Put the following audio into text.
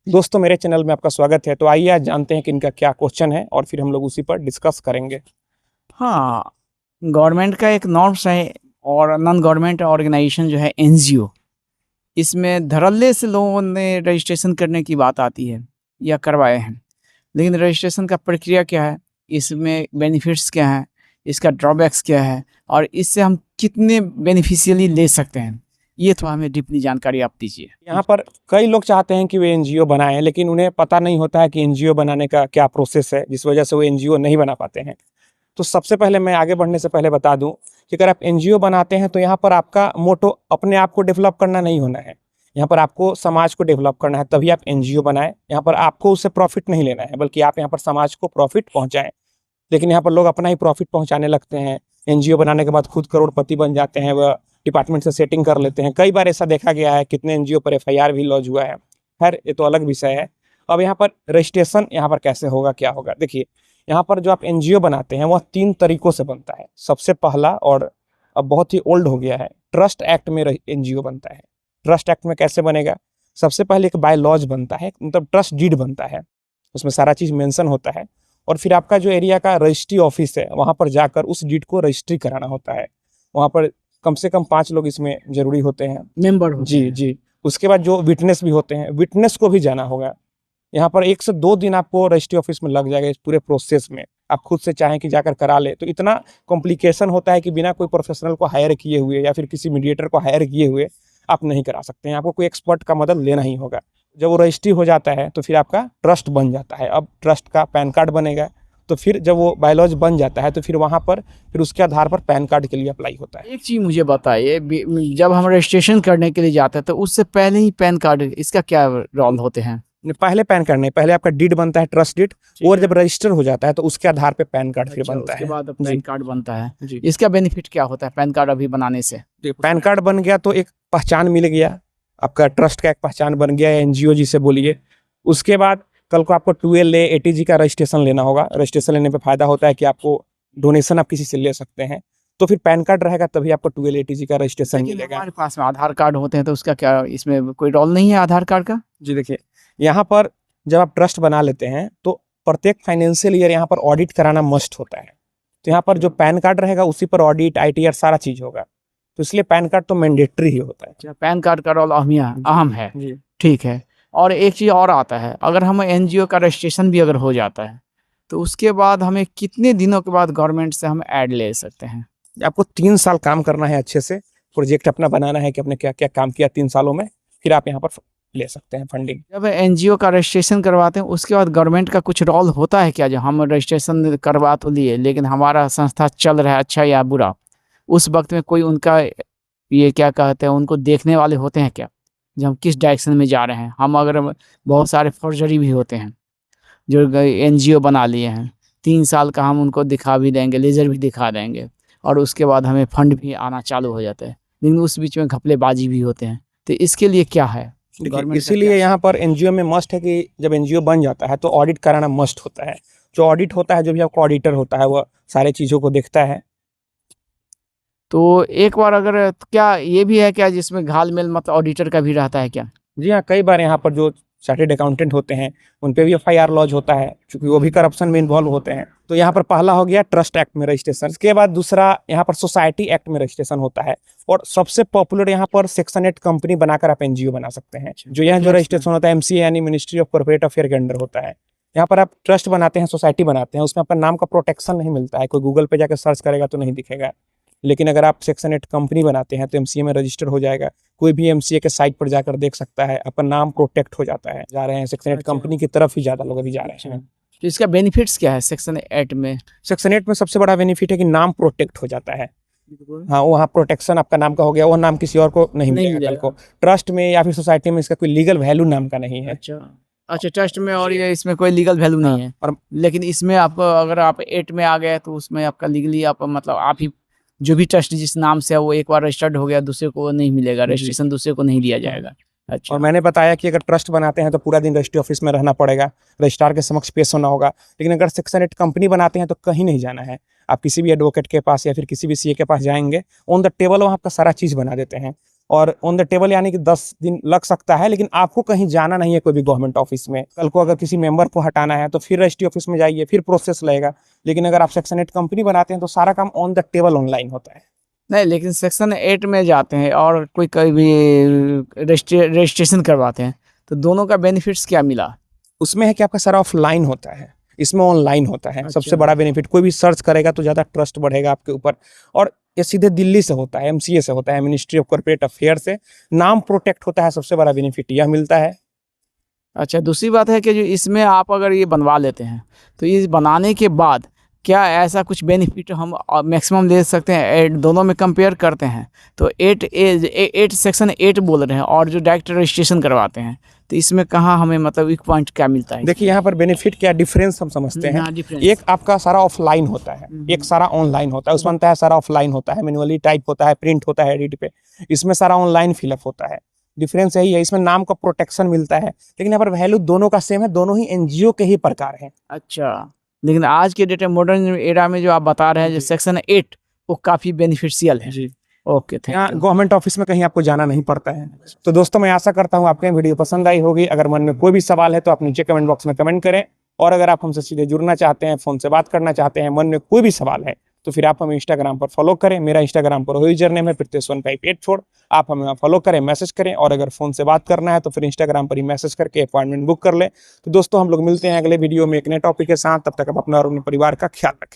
दोस्तों मेरे चैनल में आपका स्वागत है। तो आइए आज जानते हैं कि इनका क्या क्वेश्चन है और फिर हम लोग उसी पर डिस्कस करेंगे। हाँ, गवर्नमेंट का एक नॉर्म्स है और नॉन गवर्नमेंट ऑर्गेनाइजेशन जो है एनजीओ, इसमें धड़ल्ले से लोगों ने रजिस्ट्रेशन करने की बात आती है या करवाए हैं। लेकिन रजिस्ट्रेशन का प्रक्रिया क्या है, इसमें बेनिफिट्स क्या हैं, इसका ड्रॉबैक्स क्या है और इससे हम कितने बेनिफिशियली ले सकते हैं, ये थोड़ा हमें डीपली जानकारी आप दीजिए। यहाँ पर कई लोग चाहते हैं कि वे एनजीओ बनाएं, लेकिन उन्हें पता नहीं होता है कि एनजीओ बनाने का क्या प्रोसेस है, जिस वजह से वो एनजीओ नहीं बना पाते हैं। तो सबसे पहले मैं आगे बढ़ने से पहले बता दूं कि अगर आप एनजीओ बनाते हैं तो यहाँ पर आपका मोटो अपने आप को डेवलप करना नहीं होना है। यहाँ पर आपको समाज को डेवलप करना है, तभी आप एनजीओ बनाएं। यहाँ पर आपको उससे प्रॉफिट नहीं लेना है, बल्कि आप यहाँ पर समाज को प्रॉफिट पहुँचाएं। लेकिन यहाँ पर लोग अपना ही प्रॉफिट पहुँचाने लगते हैं। एनजीओ बनाने के बाद खुद करोड़पति बन जाते हैं, वह डिपार्टमेंट से सेटिंग कर लेते हैं। कई बार ऐसा देखा गया है, कितने एनजीओ पर एफआईआर भी लॉन्च हुआ है। खैर ये तो अलग विषय है। अब यहाँ पर रजिस्ट्रेशन यहाँ पर कैसे होगा, क्या होगा, देखिए यहाँ पर जो आप एनजीओ बनाते हैं वह 3 तरीकों से बनता है। सबसे पहला, और अब बहुत ही ओल्ड हो गया है, ट्रस्ट एक्ट में एनजीओ बनता है। ट्रस्ट एक्ट में कैसे बनेगा, सबसे पहले एक बाय लॉज बनता है, मतलब ट्रस्ट डीड बनता है, उसमें सारा चीज़ मेंशन होता है। और फिर आपका जो एरिया का रजिस्ट्री ऑफिस है वहाँ पर जाकर उस डीड को रजिस्ट्री कराना होता है। वहाँ पर कम से कम 5 लोग इसमें जरूरी होते हैं, मेंबर जी जी। उसके बाद जो विटनेस भी होते हैं, विटनेस को भी जाना होगा। यहाँ पर 1 से 2 दिन आपको रजिस्ट्री ऑफिस में लग जाएगा इस पूरे प्रोसेस में। आप खुद से चाहें कि जाकर करा ले तो इतना कॉम्प्लिकेशन होता है कि बिना कोई प्रोफेशनल को हायर किए हुए या फिर किसी मीडिएटर को हायर किए हुए आप नहीं करा सकते हैं। आपको कोई एक्सपर्ट का मदद लेना ही होगा। जब वो रजिस्ट्री हो जाता है तो फिर आपका ट्रस्ट बन जाता है। अब ट्रस्ट का पैन कार्ड बनेगा, तो फिर जब वो बायलॉज बन जाता है तो फिर वहाँ पर फिर उसके आधार पर पैन कार्ड के लिए अप्लाई होता है। एक चीज़ मुझे बताइए, जब हम रजिस्ट्रेशन करने के लिए जाते हैं तो उससे पहले ही पैन कार्ड, इसका क्या रोल होते हैं? पहले पैन कार्ड नहीं, पहले आपका डीड बनता है, ट्रस्ट डीड। और जब रजिस्टर हो जाता है तो उसके आधार पे पैन कार्ड फिर बनता है। उसके बाद पैन कार्ड बनता है जी। इसका बेनिफिट क्या होता है पैन कार्ड अभी बनाने से? पैन कार्ड बन गया तो एक पहचान मिल गया, आपका ट्रस्ट का एक पहचान बन गया, एनजीओ जिसे बोलिए। उसके बाद कल को आपको 12A एटीजी का रजिस्ट्रेशन लेना होगा। रजिस्ट्रेशन लेने पे फायदा होता है कि आपको डोनेशन आप किसी से ले सकते हैं। तो फिर पैन कार्ड रहेगा तभी आपको 12A एटीजी का रजिस्ट्रेशन मिलेगा। हमारे पास में आधार कार्ड होते हैं तो उसका क्या, इसमें कोई रोल नहीं है आधार कार्ड का? जी देखिए, यहाँ पर जब आप ट्रस्ट बना लेते हैं तो प्रत्येक फाइनेंशियल ईयर यहाँ पर ऑडिट कराना मस्ट होता है। तो यहाँ पर जो पैन कार्ड रहेगा उसी पर ऑडिट, आईटीआर सारा चीज होगा। तो इसलिए पैन कार्ड तो मैंडेटरी ही होता है। पैन कार्ड का रोल अहम है, ठीक है। और एक चीज़ और आता है, अगर हम एनजीओ का रजिस्ट्रेशन भी अगर हो जाता है तो उसके बाद हमें कितने दिनों के बाद गवर्नमेंट से हम ऐड ले सकते हैं? आपको 3 साल काम करना है, अच्छे से प्रोजेक्ट अपना बनाना है कि आपने क्या क्या काम किया 3 सालों में, फिर आप यहाँ पर ले सकते हैं फंडिंग। जब एनजीओ का रजिस्ट्रेशन करवाते हैं उसके बाद गवर्नमेंट का कुछ रोल होता है क्या? जो हम रजिस्ट्रेशन करवा तो लिए लेकिन हमारा संस्था चल रहा है अच्छा या बुरा, उस वक्त में कोई उनका ये क्या कहते हैं, उनको देखने वाले होते हैं क्या, जो हम किस डायरेक्शन में जा रहे हैं? हम अगर बहुत सारे फॉर्जरी भी होते हैं जो एनजीओ बना लिए हैं, 3 साल का हम उनको दिखा भी देंगे, लेजर भी दिखा देंगे और उसके बाद हमें फंड भी आना चालू हो जाता है, लेकिन उस बीच में घपलेबाजी भी होते हैं। तो इसके लिए क्या है? इसीलिए यहाँ पर एनजीओ में मस्ट है कि जब एनजीओ बन जाता है तो ऑडिट कराना मस्ट होता है। जो ऑडिट होता है, जो भी आपका ऑडिटर होता है, वह सारे चीज़ों को देखता है। तो एक बार अगर, तो क्या ये भी है क्या जिसमें घाल-मेल मतलब ऑडिटर का भी रहता है क्या? जी हाँ, कई बार यहाँ पर जो चार्टेड अकाउंटेंट होते हैं उन पे भी एफआईआर लॉन्च होता है, क्योंकि वो भी करप्शन में इन्वॉल्व होते हैं। तो यहाँ पर पहला हो गया ट्रस्ट एक्ट में रजिस्ट्रेशन। इसके बाद दूसरा यहाँ पर सोसाइटी एक्ट में रजिस्ट्रेशन होता है। और सबसे पॉपुलर यहाँ पर सेक्शन 8 कंपनी बनाकर आप एनजीओ बना सकते हैं। जो यहाँ जो रजिस्ट्रेशन होता है एमसीए यानी मिनिस्ट्री ऑफ कॉर्पोरेट अफेयर के अंडर होता है। यहाँ पर आप ट्रस्ट बनाते हैं, सोसाइटी बनाते हैं, उसमें आपका नाम का प्रोटेक्शन नहीं मिलता है। कोई गूगल पे जाकर सर्च करेगा तो नहीं दिखेगा। लेकिन अगर आप सेक्शन 8 कंपनी बनाते हैं तो एमसीए में रजिस्टर हो जाएगा। कोई भी एमसीए के साइट पर जाकर देख सकता है, आपका नाम प्रोटेक्ट हो जाता है। जा रहे हैं सेक्शन 8 कंपनी की तरफ ही ज़्यादा लोग अभी जा रहे हैं। तो इसका बेनिफिट्स क्या है सेक्शन 8 में? सेक्शन 8 में सबसे बड़ा बेनिफिट है कि नाम प्रोटेक्ट हो जाता है। हाँ, वहाँ प्रोटेक्शन आपका नाम का हो गया, वो नाम किसी और को नहीं मिलेगा कल को। ट्रस्ट में या फिर सोसाइटी में इसका कोई लीगल वैल्यू नाम का नहीं है। अच्छा, ट्रस्ट में और ये इसमें कोई लीगल वैल्यू नहीं है। और लेकिन इसमें आपको, अगर आप 8 में आ गए तो उसमें आपका लीगली आप मतलब आप ही जो भी ट्रस्ट जिस नाम से है वो एक बार रजिस्टर्ड हो गया, दूसरे को नहीं मिलेगा, रजिस्ट्रेशन दूसरे को नहीं दिया जाएगा। अच्छा। और मैंने बताया कि अगर ट्रस्ट बनाते हैं तो पूरा दिन रजिस्ट्री ऑफिस में रहना पड़ेगा, रजिस्ट्रार के समक्ष पेश होना होगा। लेकिन अगर सेक्शन 8 कंपनी बनाते हैं तो कहीं नहीं जाना है। आप किसी भी एडवोकेट के पास या फिर किसी भी सीए के पास जाएंगे, ऑन द टेबल वहाँ आपका सारा चीज़ बना देते हैं। और ऑन द टेबल यानी कि 10 दिन लग सकता है, लेकिन आपको कहीं जाना नहीं है कोई भी गवर्नमेंट ऑफिस में। कल को अगर किसी मेंबर को हटाना है तो फिर रजिस्ट्री ऑफिस में जाइए, फिर प्रोसेस लगेगा। लेकिन अगर आप सेक्शन 8 कंपनी बनाते हैं तो सारा काम ऑन द टेबल ऑनलाइन होता है। नहीं, लेकिन सेक्शन 8 में जाते हैं और कोई भी रजिस्ट्रेशन करवाते हैं, तो दोनों का बेनिफिट्स क्या मिला? उसमें है कि आपका सारा ऑफलाइन होता है, इसमें ऑनलाइन होता है। सबसे अच्छा। बड़ा बेनिफिट, कोई भी सर्च करेगा तो ज़्यादा ट्रस्ट बढ़ेगा आपके ऊपर। और ये सीधे दिल्ली से होता है, एमसीए से होता है, मिनिस्ट्री ऑफ कॉर्पोरेट अफेयर से। नाम प्रोटेक्ट होता है, सबसे बड़ा बेनिफिट यह मिलता है। अच्छा, दूसरी बात है कि जो इसमें आप अगर ये बनवा लेते हैं, तो ये बनाने के बाद क्या ऐसा कुछ बेनिफिट हम मैक्सिमम ले सकते हैं? दोनों में कंपेयर करते हैं तो 8 सेक्शन 8 बोल रहे हैं, और जो डायरेक्ट रजिस्ट्रेशन करवाते हैं, तो इसमें कहाँ हमें मतलब वीक पॉइंट क्या मिलता है? देखिए यहाँ पर बेनिफिट क्या डिफरेंस हम समझते हैं। हाँ, difference। एक आपका सारा ऑफलाइन होता है, एक सारा ऑनलाइन होता है। उसमें बनता है सारा ऑफलाइन होता है, मैनुअली टाइप होता है, प्रिंट होता है एडिट पे। इसमें सारा ऑनलाइन फिलअप होता है। डिफरेंस यही है, इसमें नाम का प्रोटेक्शन मिलता है, लेकिन यहाँ पर वैल्यू दोनों का सेम है, दोनों ही एनजीओ के ही प्रकार हैं। अच्छा, लेकिन आज के डेट में मॉडर्न एरा में जो आप बता रहे हैं, जो सेक्शन 8 वो काफ़ी बेनिफिशियल है। जी, ओके, थैंक यहाँ यू। गवर्नमेंट ऑफिस में कहीं आपको जाना नहीं पड़ता है। तो दोस्तों, मैं आशा करता हूँ आपको वीडियो पसंद आई होगी। अगर मन में कोई भी सवाल है तो आप नीचे कमेंट बॉक्स में कमेंट करें। और अगर आप हमसे सीधे जुड़ना चाहते हैं, फोन से बात करना चाहते हैं, मन में कोई भी सवाल है, तो फिर आप हमें इंस्टाग्राम पर फॉलो करें। मेरा इंस्टाग्राम पर यूजर नेम है Pritesh1584। आप हमें वहाँ फॉलो करें, मैसेज करें। और अगर फोन से बात करना है तो फिर इंस्टाग्राम पर ही मैसेज करके अपॉइंटमेंट बुक कर लें। तो दोस्तों, हम लोग मिलते हैं अगले वीडियो में एक नए टॉपिक के साथ। तब तक आप अपना और अपने परिवार का ख्याल रखें।